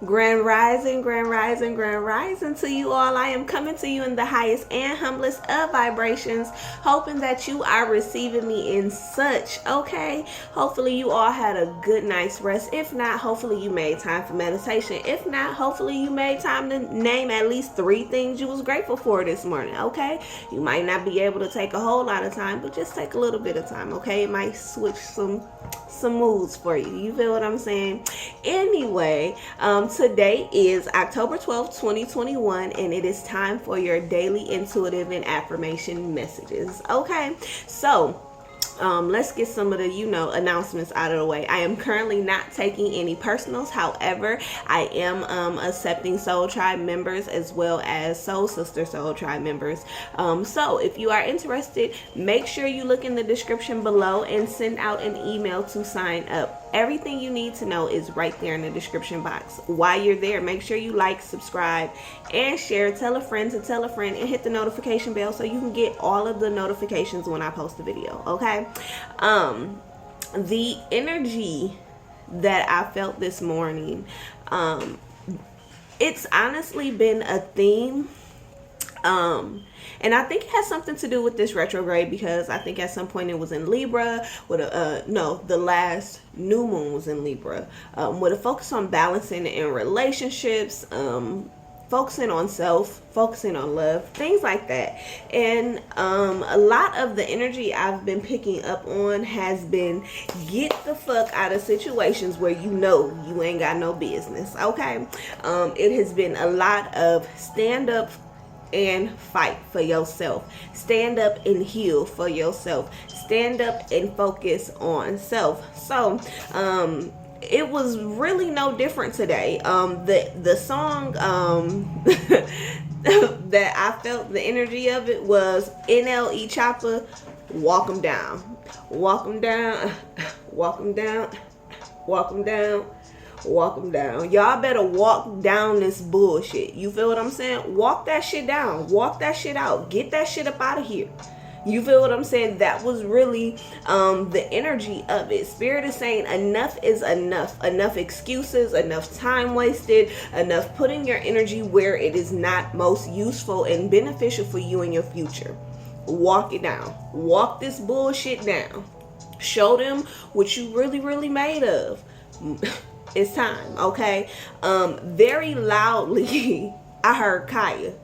Grand rising, grand rising, grand rising to you all. I am coming to you in the highest and humblest of vibrations, hoping that you are receiving me in such, okay? Hopefully you all had a good night's rest. If not, hopefully you made time for meditation. If not, hopefully you made time to name at least 3 things you was grateful for this morning, okay? You might not be able to take a whole lot of time, but just take a little bit of time, okay? It might switch some moods for you. You feel what I'm saying? Anyway, today is October 12th, 2021, and it is time for your daily intuitive and affirmation messages. Okay, so let's get some of the, announcements out of the way. I am currently not taking any personals. However, I am accepting Soul Tribe members as well as Soul Sister Soul Tribe members. So if you are interested, make sure you look in the description below and send out an email to sign up. Everything you need to know is right there in the description box. While you're there, make sure you like, subscribe, and share. Tell a friend to tell a friend, and hit the notification bell so you can get all of the notifications when I post a video, okay? The energy that I felt this morning, it's honestly been a theme. And I think it has something to do with this retrograde, because I think at some point it was in Libra with the last new moon was in Libra, with a focus on balancing in relationships, focusing on self, focusing on love, things like that. And a lot of the energy I've been picking up on has been get the fuck out of situations where you ain't got no business, okay? It has been a lot of stand up and fight for yourself. Stand up and heal for yourself. Stand up and focus on self. So, it was really no different today. The song that I felt the energy of it was NLE Chopper, Walk 'em Down. Walk 'em down, walk 'em down, walk 'em down, walk 'em down. Y'all better walk down this bullshit. You feel what I'm saying? Walk that shit down. Walk that shit out. Get that shit up out of here. You feel what I'm saying? That was really the energy of it. Spirit is saying enough is enough. Enough excuses, enough time wasted, enough putting your energy where it is not most useful and beneficial for you in your future. Walk it down. Walk this bullshit down. Show them what you really, really made of. It's time, okay? Very loudly, I heard Kaya.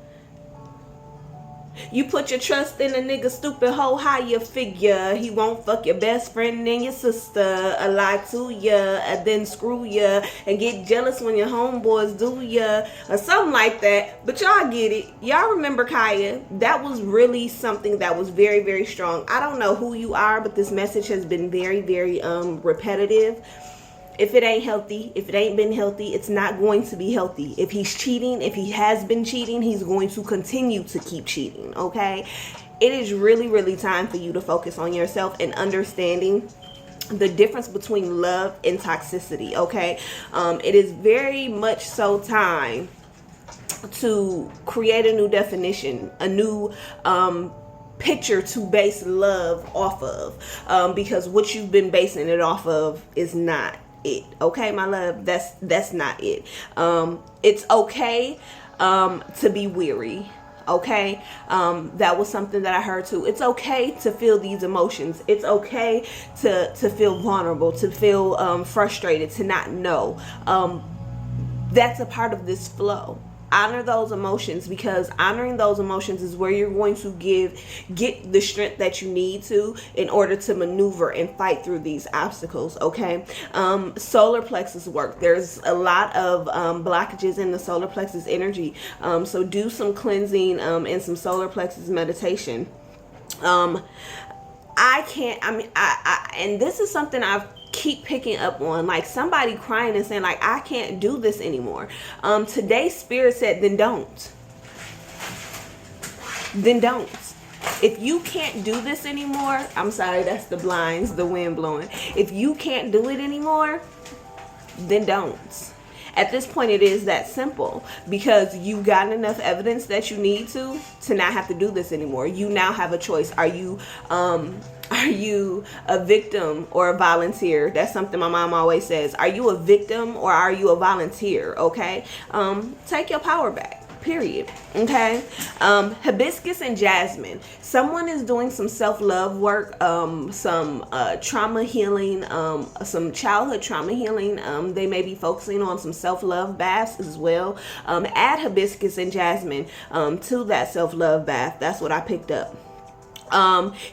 You put your trust in a nigga, stupid hoe, how you figure he won't fuck your best friend and your sister, a lie to ya, and then screw ya, and get jealous when your homeboys do ya, or something like that. But y'all get it. Y'all remember Kaya. That was really something that was very, very strong. I don't know who you are, but this message has been very, very repetitive. If it ain't healthy, if it ain't been healthy, it's not going to be healthy. If he's cheating, if he has been cheating, he's going to continue to keep cheating, okay? It is really, really time for you to focus on yourself and understanding the difference between love and toxicity, okay? It is very much so time to create a new definition, a new picture to base love off of, because what you've been basing it off of is not it, okay, my love? That's not it. It's okay to be weary, okay? That was something that I heard too. It's okay to feel these emotions. It's okay to feel vulnerable, to feel frustrated, to not know. That's a part of this flow. Honor those emotions, because honoring those emotions is where you're going to get the strength that you need to in order to maneuver and fight through these obstacles, okay? Solar plexus work. There's a lot of blockages in the solar plexus energy. So do some cleansing and some solar plexus meditation. And this is something I've keep picking up on, like somebody crying and saying like, I can't do this anymore. Today Spirit said, then don't. If you can't do this anymore, I'm sorry, that's the blinds, the wind blowing. If you can't do it anymore, then don't. At this point, it is that simple, because you got enough evidence that you need to not have to do this anymore. You now have a choice. Are you Are you a victim or a volunteer? That's something my mom always says. Are you a victim or are you a volunteer? Okay. Take your power back. Period. Okay. Hibiscus and jasmine. Someone is doing some self-love work, some trauma healing, some childhood trauma healing. They may be focusing on some self-love baths as well. Add hibiscus and jasmine to that self-love bath. That's what I picked up.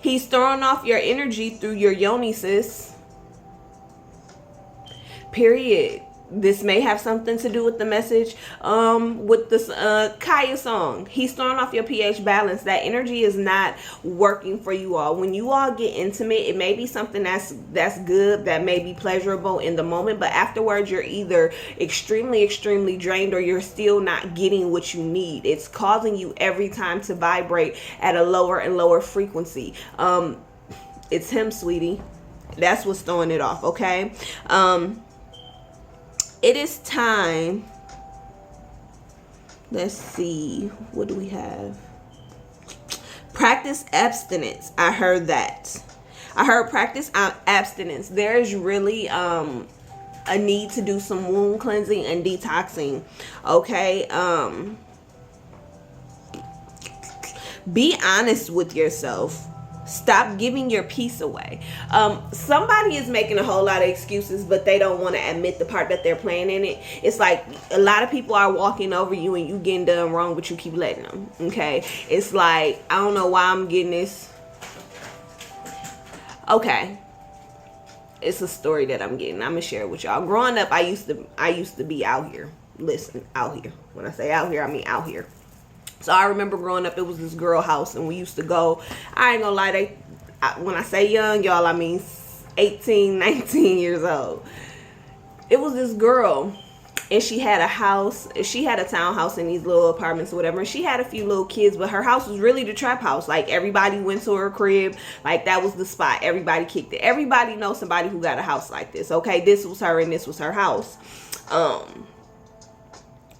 He's throwing off your energy through your yoni, sis. Period. This may have something to do with the message with this Kaya song. He's throwing off your pH balance. That energy is not working for you all. When you all get intimate, it may be something that's good, that may be pleasurable in the moment, but afterwards you're either extremely drained or you're still not getting what you need. It's causing you every time to vibrate at a lower and lower frequency. It's him, sweetie. That's what's throwing it off, okay? It is time. Let's see. What do we have? Practice abstinence. I heard that. I heard practice abstinence. There's really a need to do some wound cleansing and detoxing. Okay. Be honest with yourself. Stop giving your peace away. Somebody is making a whole lot of excuses, but they don't want to admit the part that they're playing in it. It's like a lot of people are walking over you and you getting done wrong, but you keep letting them. Okay. It's like, I don't know why I'm getting this. Okay. It's a story that I'm getting. I'm going to share it with y'all. Growing up, I used to be out here. Listen, out here. When I say out here, I mean out here. So I remember growing up, it was this girl house, and we used to go. I ain't gonna lie, when I say young, y'all, I mean 18, 19 years old. It was this girl, and she had a house. She had a townhouse in these little apartments or whatever, and she had a few little kids, but her house was really the trap house. Like, everybody went to her crib. Like, that was the spot. Everybody kicked it. Everybody knows somebody who got a house like this, okay? This was her, and this was her house.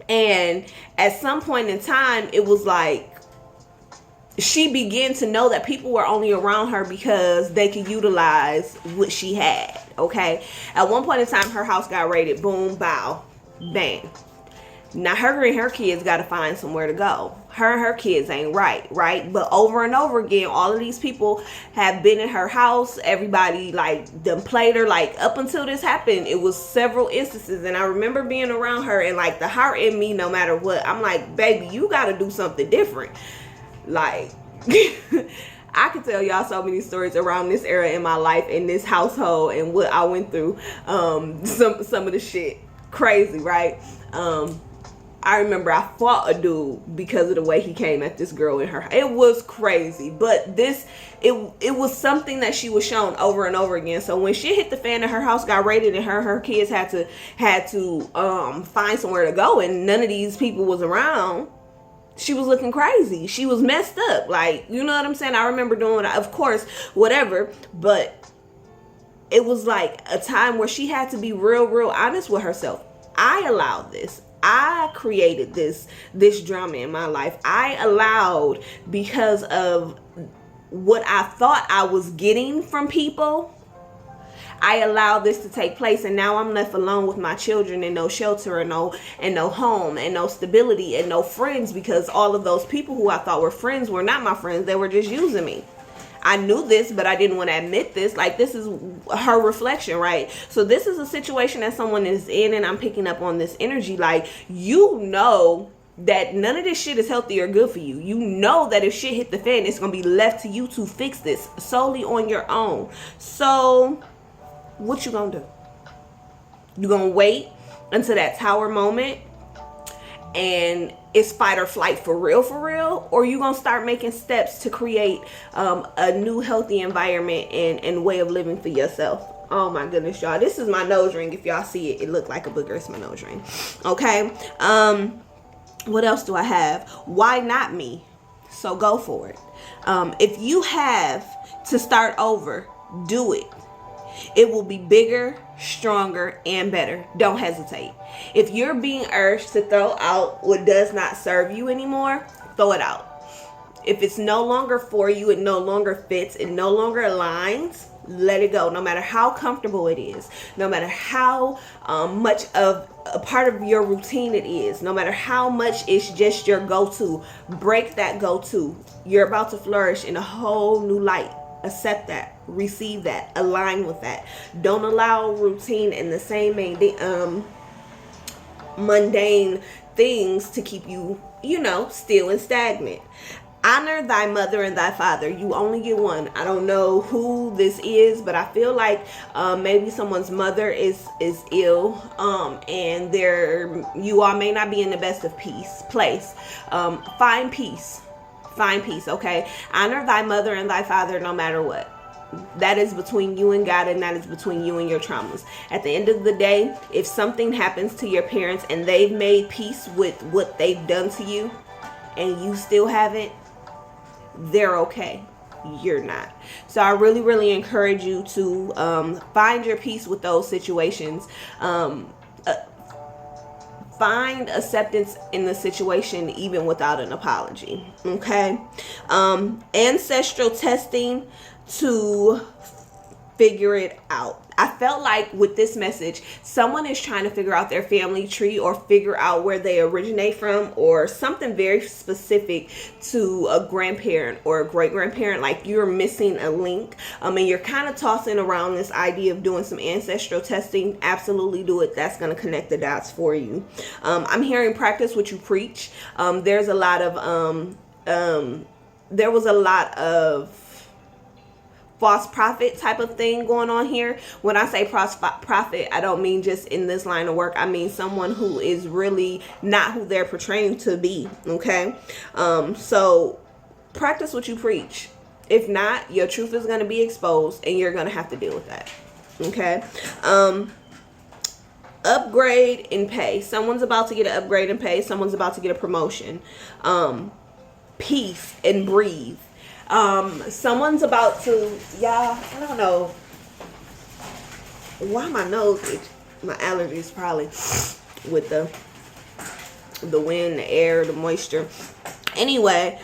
And at some point in time, it was like she began to know that people were only around her because they could utilize what she had, okay? At one point in time, her house got raided. Boom, bow, bang. Now, her and her kids got to find somewhere to go. Her and her kids ain't right? But over and over again, all of these people have been in her house. Everybody, like, done played her. Like, up until this happened, it was several instances. And I remember being around her, and, like, the heart in me, no matter what, I'm like, baby, you got to do something different. Like, I could tell y'all so many stories around this era in my life, in this household, and what I went through. Some of the shit. Crazy, right? I remember I fought a dude because of the way he came at this girl in her. It was crazy, but it was something that she was shown over and over again. So when shit hit the fan and her house got raided and her kids had to find somewhere to go, and none of these people was around, she was looking crazy. She was messed up. Like, you know what I'm saying? I remember doing, of course, whatever, but it was like a time where she had to be real honest with herself. I allowed this. I created this drama in my life. I allowed, because of what I thought I was getting from people, I allowed this to take place, and now I'm left alone with my children, and no shelter, and no home, and no stability, and no friends, because all of those people who I thought were friends were not my friends. They were just using me. I knew this, but I didn't want to admit this. Like, this is her reflection, right? So this is a situation that someone is in, and I'm picking up on this energy. Like, you know that none of this shit is healthy or good for you. You know that if shit hit the fan, it's going to be left to you to fix this solely on your own. So what you going to do? You going to wait until that tower moment and it's fight or flight for real, or you gonna start making steps to create a new healthy environment and way of living for yourself? Oh my goodness, y'all, this is my nose ring. If y'all see it, it looked like a booger. It's my nose ring. Okay. What else do I have? Why not me? So go for it. If you have to start over, do it. It will be bigger, stronger, and better. Don't hesitate. If you're being urged to throw out what does not serve you anymore, throw it out. If it's no longer for you, it no longer fits, it no longer aligns, let it go. No matter how comfortable it is, no matter how much of a part of your routine it is, no matter how much it's just your go-to, break that go-to. You're about to flourish in a whole new light. Accept that, receive that, align with that. Don't allow routine and the same mundane things to keep you, still and stagnant. Honor thy mother and thy father. You only get one. I don't know who this is, but I feel like maybe someone's mother is ill, and you all may not be in the best of place. Find peace. Find peace, okay? Honor thy mother and thy father no matter what. That is between you and God, and that is between you and your traumas. At the end of the day, if something happens to your parents and they've made peace with what they've done to you and you still haven't, they're okay. You're not. So I really, really encourage you to find your peace with those situations. Find acceptance in the situation even without an apology. Okay. Ancestral testing to figure it out. I felt like with this message, someone is trying to figure out their family tree or figure out where they originate from, or something very specific to a grandparent or a great grandparent. Like you're missing a link. And you're kind of tossing around this idea of doing some ancestral testing. Absolutely do it. That's going to connect the dots for you. I'm hearing practice what you preach. There was a lot of false prophet type of thing going on here. When I say false prophet, I don't mean just in this line of work. I mean someone who is really not who they're portraying to be. Okay. So practice what you preach. If not, your truth is going to be exposed and you're going to have to deal with that. Okay. Upgrade in pay. Someone's about to get an upgrade in pay. Someone's about to get a promotion. Peace and breathe. Someone's about to, y'all, I don't know why my nose itch. My allergies probably with the wind, the air, the moisture. Anyway,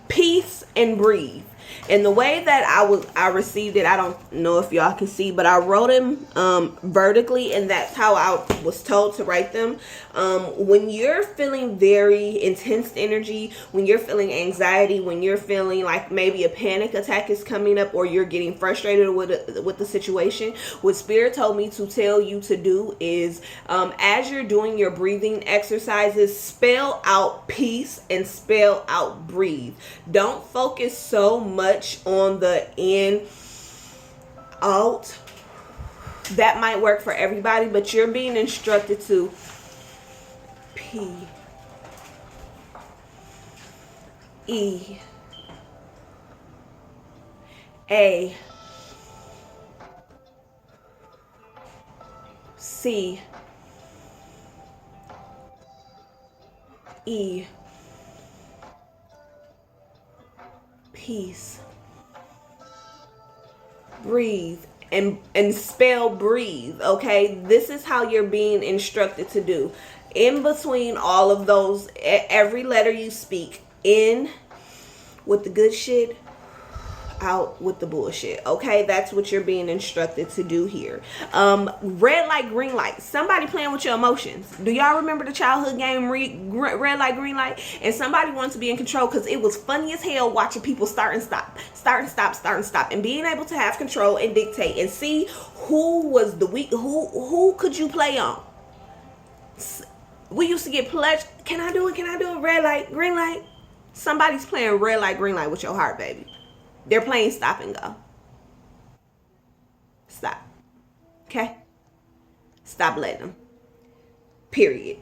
peace and breathe. And the way that I received it, I don't know if y'all can see, but I wrote them vertically, and that's how I was told to write them. When you're feeling very intense energy, when you're feeling anxiety, when you're feeling like maybe a panic attack is coming up, or you're getting frustrated with the situation, what Spirit told me to tell you to do is, as you're doing your breathing exercises, spell out peace and spell out breathe. Don't focus so much on the in, out. That might work for everybody, but you're being instructed to P, E, A, C, E, peace, breathe, and spell breathe. Okay, this is how you're being instructed to do. In between all of those, every letter you speak, in with the good shit, out with the bullshit. Okay, that's what you're being instructed to do here. Red light, green light. Somebody playing with your emotions. Do y'all remember the childhood game red light, green light? And somebody wanted to be in control, because it was funny as hell watching people start and stop, and being able to have control and dictate and see who was the weak, who could you play on. We used to get pledged. Can I do it? Red light, green light. Somebody's playing red light, green light with your heart, baby. They're playing stop and go. Stop. Okay? Stop letting them. Period.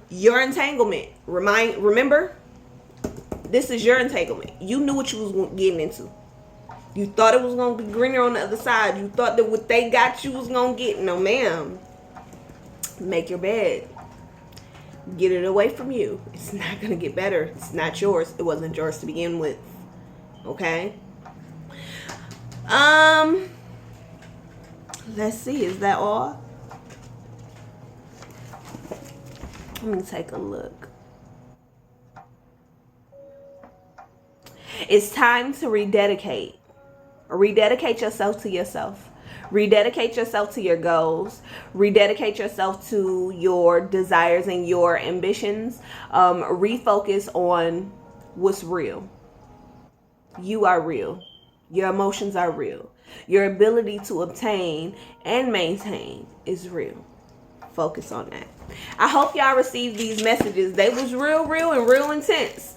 Your entanglement. Remember, this is your entanglement. You knew what you was getting into. You thought it was going to be greener on the other side. You thought that what they got you was going to get. No, ma'am. Make your bed. Get it away from you. It's not going to get better. It's not yours. It wasn't yours to begin with. Okay. Let's see. Is that all? Let me take a look. It's time to rededicate. Rededicate yourself to yourself. Rededicate yourself to your goals. Rededicate yourself to your desires and your ambitions. Refocus on what's real. You are real. Your emotions are real. Your ability to obtain and maintain is real. Focus on that. I hope y'all received these messages. They was real and real intense.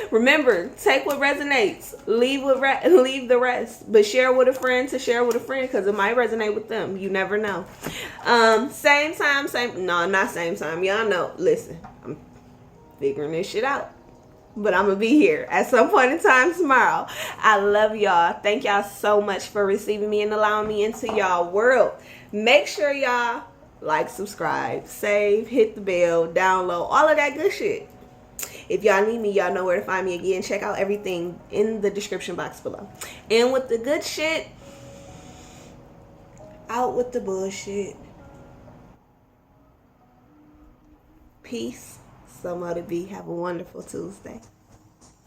Remember, take what resonates, leave the rest, but share with a friend to share with a friend, because it might resonate with them. You never know. Same time, not same time. Y'all know, listen, I'm figuring this shit out, but I'm gonna be here at some point in time tomorrow. I love y'all. Thank y'all so much for receiving me and allowing me into y'all world. Make sure y'all like, subscribe, save, hit the bell, download, all of that good shit. If y'all need me, y'all know where to find me again. Check out everything in the description box below. And with the good shit, out with the bullshit. Peace. Somebody be. Have a wonderful Tuesday.